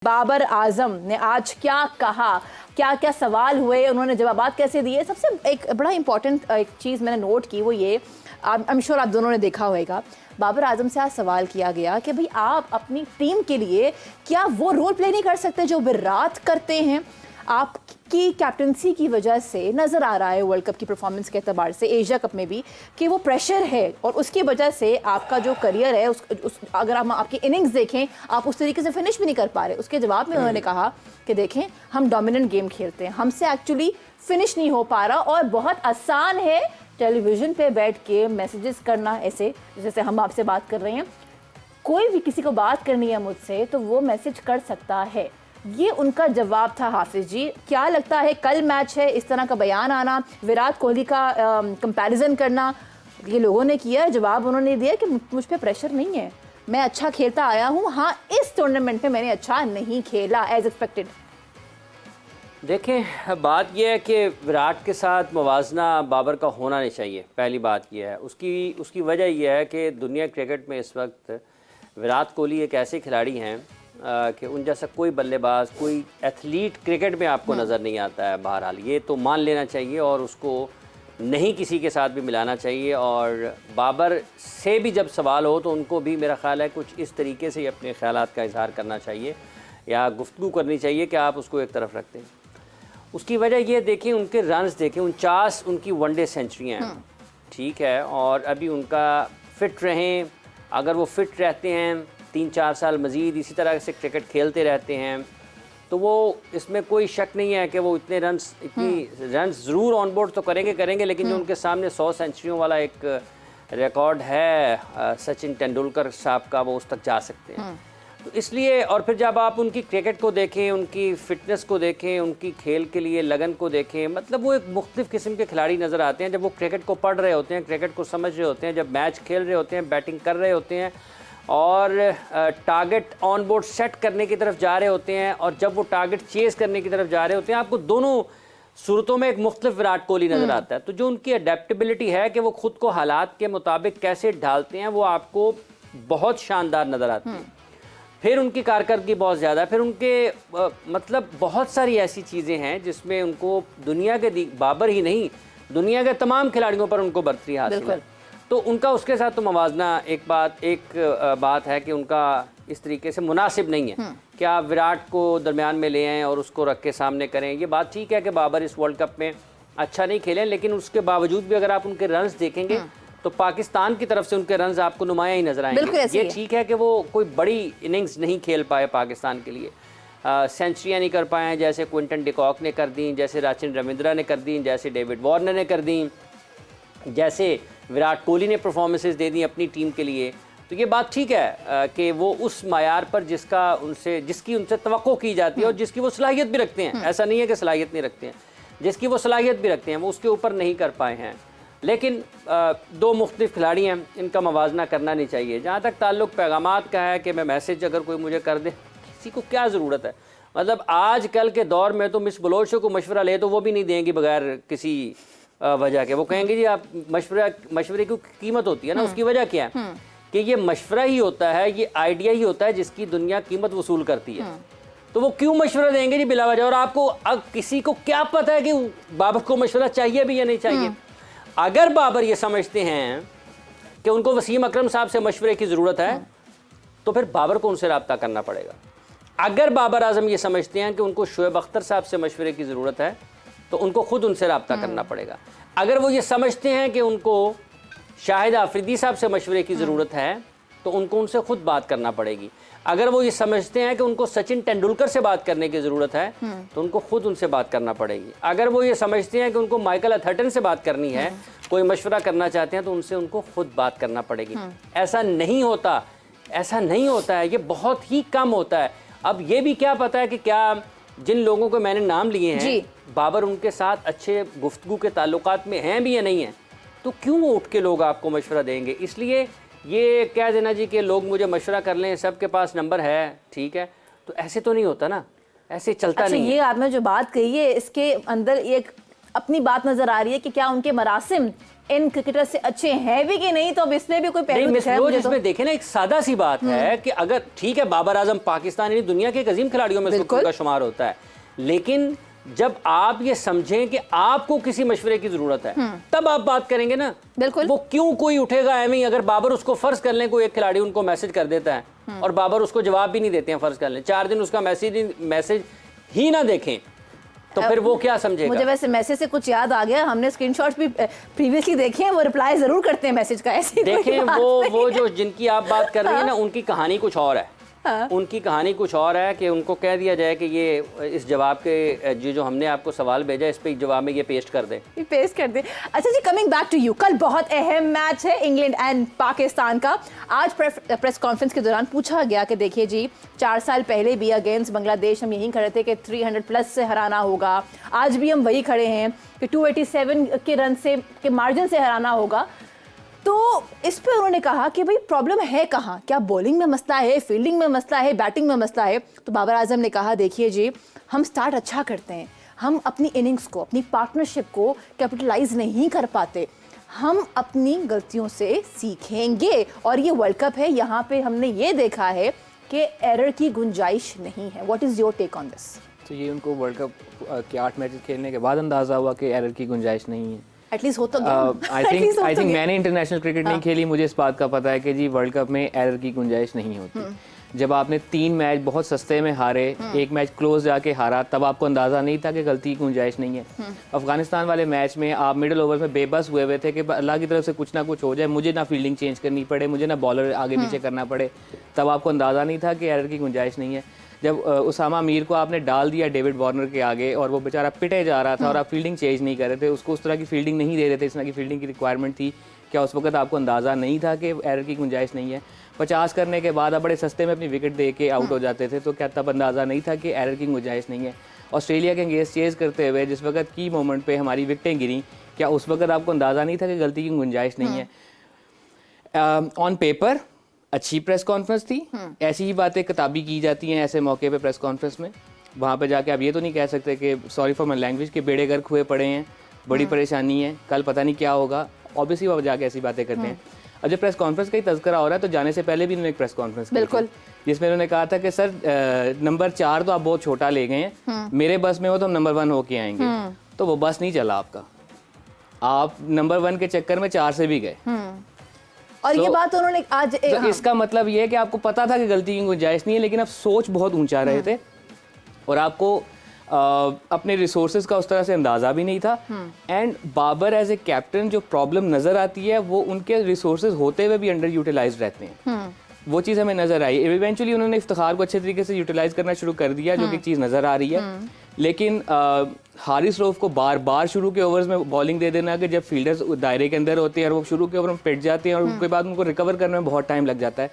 बाबर आजम ने आज क्या कहा, क्या क्या सवाल हुए, उन्होंने जवाबात कैसे दिए। सबसे एक बड़ा इंपॉर्टेंट एक चीज़ मैंने नोट की वो ये, आई एम श्योर आप दोनों ने देखा होगा, बाबर आजम से आज सवाल किया गया कि भाई आप अपनी टीम के लिए क्या वो रोल प्ले नहीं कर सकते जो विराट करते हैं। आपकी कैप्टनसी की वजह से नज़र आ रहा है वर्ल्ड कप की परफॉर्मेंस के एतबार से, एशिया कप में भी, कि वो प्रेशर है और उसकी वजह से आपका जो करियर है अगर हम आपकी इनिंग्स देखें आप उस तरीके से फिनिश भी नहीं कर पा रहे। उसके जवाब में उन्होंने कहा कि देखें हम डोमिनेंट गेम खेलते हैं, हमसे एक्चुअली फिनिश नहीं हो पा रहा और बहुत आसान है टेलीविज़न पे बैठ के मैसेजेस करना, ऐसे जैसे हम आपसे बात कर रहे हैं, कोई भी किसी को बात करनी है मुझसे तो वो मैसेज कर सकता है। ये उनका जवाब था। हाफिज जी, क्या लगता है कल मैच है, इस तरह का बयान आना, विराट कोहली का कंपैरिजन करना, ये लोगों ने किया, जवाब उन्होंने दिया कि मुझ पे प्रेशर नहीं है, मैं अच्छा खेलता आया हूँ, हाँ इस टूर्नामेंट में मैंने अच्छा नहीं खेला एज एक्सपेक्टेड। देखें, बात यह है कि विराट के साथ मुवाजना बाबर का होना नहीं चाहिए। पहली बात यह है, उसकी वजह यह है कि दुनिया क्रिकेट में इस वक्त विराट कोहली एक ऐसे खिलाड़ी हैं कि उन जैसा कोई बल्लेबाज, कोई एथलीट क्रिकेट में आपको नज़र नहीं आता है। बहरहाल ये तो मान लेना चाहिए और उसको नहीं किसी के साथ भी मिलाना चाहिए। और बाबर से भी जब सवाल हो तो उनको भी मेरा ख़्याल है कुछ इस तरीके से अपने ख़्यालात का इजहार करना चाहिए या गुफ्तगू करनी चाहिए कि आप उसको एक तरफ रखते हैं। उसकी वजह ये देखें, उनके रन्स देखें, 49 उनकी वनडे सेंचुरियाँ हैं, ठीक है, और अभी उनका फ़िट रहें, अगर वो फ़िट रहते हैं 3-4 साल मज़ीद इसी तरह से क्रिकेट खेलते रहते हैं तो वो, इसमें कोई शक नहीं है कि वो इतनी रन्स ज़रूर ऑन बोर्ड तो करेंगे, लेकिन जो उनके सामने 100 सेंचुरियों वाला एक रिकॉर्ड है सचिन तेंदुलकर साहब का, वो उस तक जा सकते हैं। तो इसलिए, और फिर जब आप उनकी क्रिकेट को देखें, उनकी फ़िटनेस को देखें, उनकी खेल के लिए लगन को देखें, मतलब वो एक मुख्तलिफ़ किस्म के खिलाड़ी नज़र आते हैं जब वो क्रिकेट को पढ़ रहे होते हैं, क्रिकेट को समझ रहे होते हैं, जब मैच खेल रहे होते हैं, बैटिंग कर रहे होते हैं और टारगेट ऑन बोर्ड सेट करने की तरफ जा रहे होते हैं, और जब वो टारगेट चेज़ करने की तरफ जा रहे होते हैं, आपको दोनों सूरतों में एक मुख्तलिफ विराट कोहली नज़र आता है। तो जो उनकी अडेप्टेबिलिटी है कि वो ख़ुद को हालात के मुताबिक कैसे ढालते हैं, वो आपको बहुत शानदार नज़र आती है। फिर उनकी कारकर्दगी बहुत ज़्यादा, फिर उनके मतलब बहुत सारी ऐसी चीज़ें हैं जिसमें उनको दुनिया के बाबर ही नहीं, दुनिया के तमाम खिलाड़ियों पर उनको बर्तरी हासिल है। तो उनका उसके साथ तो मवाजना एक बात है कि उनका इस तरीके से मुनासिब नहीं है कि आप विराट को दरमियान में ले आएँ और उसको रख के सामने करें। ये बात ठीक है कि बाबर इस वर्ल्ड कप में अच्छा नहीं खेले, लेकिन उसके बावजूद भी अगर आप उनके रन्स देखेंगे तो पाकिस्तान की तरफ से उनके रन्स आपको नुमाया ही नजर आएंगे। ये ठीक है कि वो कोई बड़ी इनिंग्स नहीं खेल पाए पाकिस्तान के लिए, सेंचुरियाँ नहीं कर पाए जैसे क्विंटन डिकॉक ने कर दी, जैसे सचिन रविंद्रा ने कर दी, जैसे डेविड वार्नर ने कर दी, जैसे विराट कोहली ने परफॉर्मेंसेस दे दी अपनी टीम के लिए। तो ये बात ठीक है कि वो उस मायार पर जिसकी उनसे तवक्को की जाती है और जिसकी वो सलाहियत भी रखते हैं, ऐसा नहीं है कि सलाहियत नहीं रखते हैं, जिसकी वो सलाहियत भी रखते हैं, वो उसके ऊपर नहीं कर पाए हैं। लेकिन दो मुख्तलिफ खिलाड़ी हैं, इनका मवाजना करना नहीं चाहिए। जहाँ तक ताल्लुक़ पैगामात का है कि मैं मैसेज अगर कोई मुझे कर दे, किसी को क्या ज़रूरत है। मतलब आज कल के दौर में तो मिस बलोच को मशवरा ले तो वो भी नहीं देंगी बगैर किसी वजह के। वो कहेंगे जी आप मशवरे की कीमत होती है ना, उसकी वजह क्या है कि ये मशवरा ही होता है, ये आइडिया ही होता है जिसकी दुनिया कीमत वसूल करती है। तो वो क्यों मशवरा देंगे जी बिला वजह। और आपको अब किसी को क्या पता है कि बाबर को मशवरा चाहिए भी या नहीं चाहिए। अगर बाबर ये समझते हैं कि उनको वसीम अकरम साहब से मशवरे की ज़रूरत है तो फिर बाबर को उनसे रब्ता करना पड़ेगा। अगर बाबर आजम ये समझते हैं कि उनको शोएब अख्तर साहब से मशवरे की ज़रूरत है तो उनको खुद उनसे रब्ता करना पड़ेगा। अगर वो ये समझते हैं कि उनको शाहिद आफरीदी साहब से मशवरे की ज़रूरत है तो उनको उनसे खुद बात करना पड़ेगी। अगर वो ये समझते हैं कि उनको सचिन तेंदुलकर से बात करने की ज़रूरत है तो उनको खुद उनसे बात करना पड़ेगी। अगर वो ये समझते हैं कि उनको माइकल अथर्टन से बात करनी है, कोई मशवरा करना चाहते हैं, तो उनको खुद बात करना पड़ेगी। ऐसा नहीं होता, ऐसा नहीं होता है, ये बहुत ही कम होता है। अब ये भी क्या पता है कि क्या जिन लोगों को मैंने नाम लिए हैं बाबर उनके साथ अच्छे गुफ्तगू के ताल्लुकात में हैं भी या नहीं हैं, तो क्यों उठ के लोग आपको मशवरा देंगे। इसलिए ये कह देना जी कि लोग मुझे मशवरा कर लें, सबके पास नंबर है, ठीक है, तो ऐसे तो नहीं होता ना, ऐसे चलता नहीं है। ये आपने जो बात कही है इसके अंदर एक अपनी बात नज़र आ रही है कि क्या उनके मरासिम इन क्रिकेटर से अच्छे हैं भी कि नहीं, तो अब इसमें भी कोई नहीं पहलू मिस दिख रहा है रोज मुझे तो। इसमें देखे ना, एक सादा सी बात है कि अगर ठीक है बाबर आजम पाकिस्तान यानी दुनिया के एक अजीम खिलाड़ियों में बिल्कुल। का शुमार होता है, लेकिन जब आप ये समझें कि आपको किसी मशवरे की जरूरत है तब आप बात करेंगे ना। बिल्कुल। वो क्यों कोई उठेगा एम ही, अगर बाबर उसको फर्ज कर लें, कोई एक खिलाड़ी उनको मैसेज कर देता है और बाबर उसको जवाब भी नहीं देते हैं, फर्ज कर लें 4 दिन उसका मैसेज ही ना देखें, तो फिर वो क्या समझेगा। मुझे वैसे मैसेज से कुछ याद आ गया, हमने स्क्रीनशॉट्स भी प्रीवियसली देखे हैं, वो रिप्लाई जरूर करते हैं मैसेज का, ऐसी कोई देखें बात वो नहीं वो है। जो जिनकी आप बात कर रही हैं ना, उनकी कहानी कुछ और है। उनकी कहानी कुछ और है कि उनको कह दिया जाए कि ये इस जवाब के जो हमने आपको सवाल भेजा इस पे जवाब में ये पेस्ट कर दे। पेश कर दे। अच्छा जी, कमिंग बैक टू यू, कल बहुत अहम मैच है इंग्लैंड एंड पाकिस्तान का। आज प्रेस कॉन्फ्रेंस के दौरान पूछा गया कि देखिए जी, 4 साल पहले भी अगेंस्ट बांग्लादेश हम यही खड़े थे कि 300 प्लस से हराना होगा, आज भी हम वही खड़े हैं कि 287 के रन से के मार्जिन से हराना होगा। तो इस पे उन्होंने कहा कि भाई प्रॉब्लम है कहाँ, क्या बॉलिंग में मसला है, फील्डिंग में मसला है, बैटिंग में मसला है। तो बाबर आजम ने कहा देखिए जी, हम स्टार्ट अच्छा करते हैं, हम अपनी इनिंग्स को, अपनी पार्टनरशिप को कैपिटलाइज नहीं कर पाते, हम अपनी गलतियों से सीखेंगे और ये वर्ल्ड कप है, यहाँ पे हमने ये देखा है कि एरर की गुंजाइश नहीं है। What is your take on this? तो ये उनको वर्ल्ड कप के 8 मैचेस खेलने के बाद अंदाज़ा हुआ कि एरर की गुंजाइश नहीं है। एटलीस्ट हो तो आई थिंक मैंने इंटरनेशनल क्रिकेट नहीं खेली, मुझे इस बात का पता है कि जी वर्ल्ड कप में एरर की गुंजाइश नहीं होती। जब आपने 3 मैच बहुत सस्ते में हारे, एक मैच क्लोज जाके हारा, तब आपको अंदाज़ा नहीं था कि गलती की गुंजाइश नहीं है। अफगानिस्तान वाले मैच में आप मिडिल ओवर में बेबस हुए हुए थे कि अल्लाह की तरफ से कुछ ना कुछ हो जाए, मुझे ना फील्डिंग चेंज करनी पड़े, मुझे ना बॉलर आगे पीछे करना पड़े, तब आपको अंदाज़ा नहीं था कि एरर की गुंजाइश नहीं है। जब उसामा मीर को आपने डाल दिया डेविड वार्नर के आगे और वो बेचारा पिटे जा रहा था और आप फील्डिंग चेंज नहीं कर रहे थे, उसको उस तरह की फील्डिंग नहीं दे रहे थे, इस तरह की फील्डिंग की रिक्वायरमेंट थी, क्या उस वक्त आपको अंदाज़ा नहीं था कि एरर की गुंजाइश नहीं है? 50 करने के बाद आप बड़े सस्ते में अपनी विकेट दे के आउट हो जाते थे, तो क्या तब अंदाज़ा नहीं था कि एरर की गुंजाइश नहीं है? ऑस्ट्रेलिया के अगेंस्ट चेज़ करते हुए जिस वक्त की मोमेंट पे हमारी विकेटें गिरी, क्या उस वक्त आपको अंदाज़ा नहीं था कि गलती की गुंजाइश नहीं है? ऑन पेपर अच्छी प्रेस कॉन्फ्रेंस थी, ऐसी ही बातें किताबी की जाती हैं ऐसे मौके पे प्रेस कॉन्फ्रेंस में। वहाँ पे जाके आप ये तो नहीं कह सकते कि सॉरी फॉर माई लैंग्वेज के बेड़े गर्क हुए पड़े हैं, बड़ी परेशानी है, कल पता नहीं क्या होगा, ऑब्वियसली वहाँ जाके ऐसी बातें करते हैं। और जब प्रेस कॉन्फ्रेंस का ही तज़करा हो रहा है तो जाने से पहले भी उन्होंने एक प्रेस कॉन्फ्रेंस की बिल्कुल, जिसमें उन्होंने कहा था कि सर नंबर 4 तो आप बहुत छोटा ले गए हैं, मेरे बस में हो तो हम नंबर 1 होके आएंगे। तो वो बस नहीं चला आपका, आप नंबर 1 के चक्कर में 4 से भी गए। और ये बात उन्होंने आज तो इसका मतलब ये है कि आपको पता था कि गलती की गुंजाइश नहीं है, लेकिन आप सोच बहुत ऊंचा रहे थे और आपको अपने रिसोर्सेज का उस तरह से अंदाज़ा भी नहीं था। And Babar as a captain जो प्रॉब्लम नज़र आती है वो उनके रिसोर्सेज होते हुए भी अंडर यूटिलाइज रहते हैं। वो चीज़ हमें नज़र आई। इवेंचुअली उन्होंने इफ्तिखार को अच्छे तरीके से यूटिलाइज करना शुरू कर दिया, जो कि चीज़ नज़र आ रही है। लेकिन हारिस रऊफ को बार बार शुरू के ओवर्स में बॉलिंग दे देना कि जब फील्डर्स दायरे के अंदर होते हैं और वो शुरू के ओवर में पिट जाते हैं और उसके बाद उनको रिकवर करने में बहुत टाइम लग जाता है।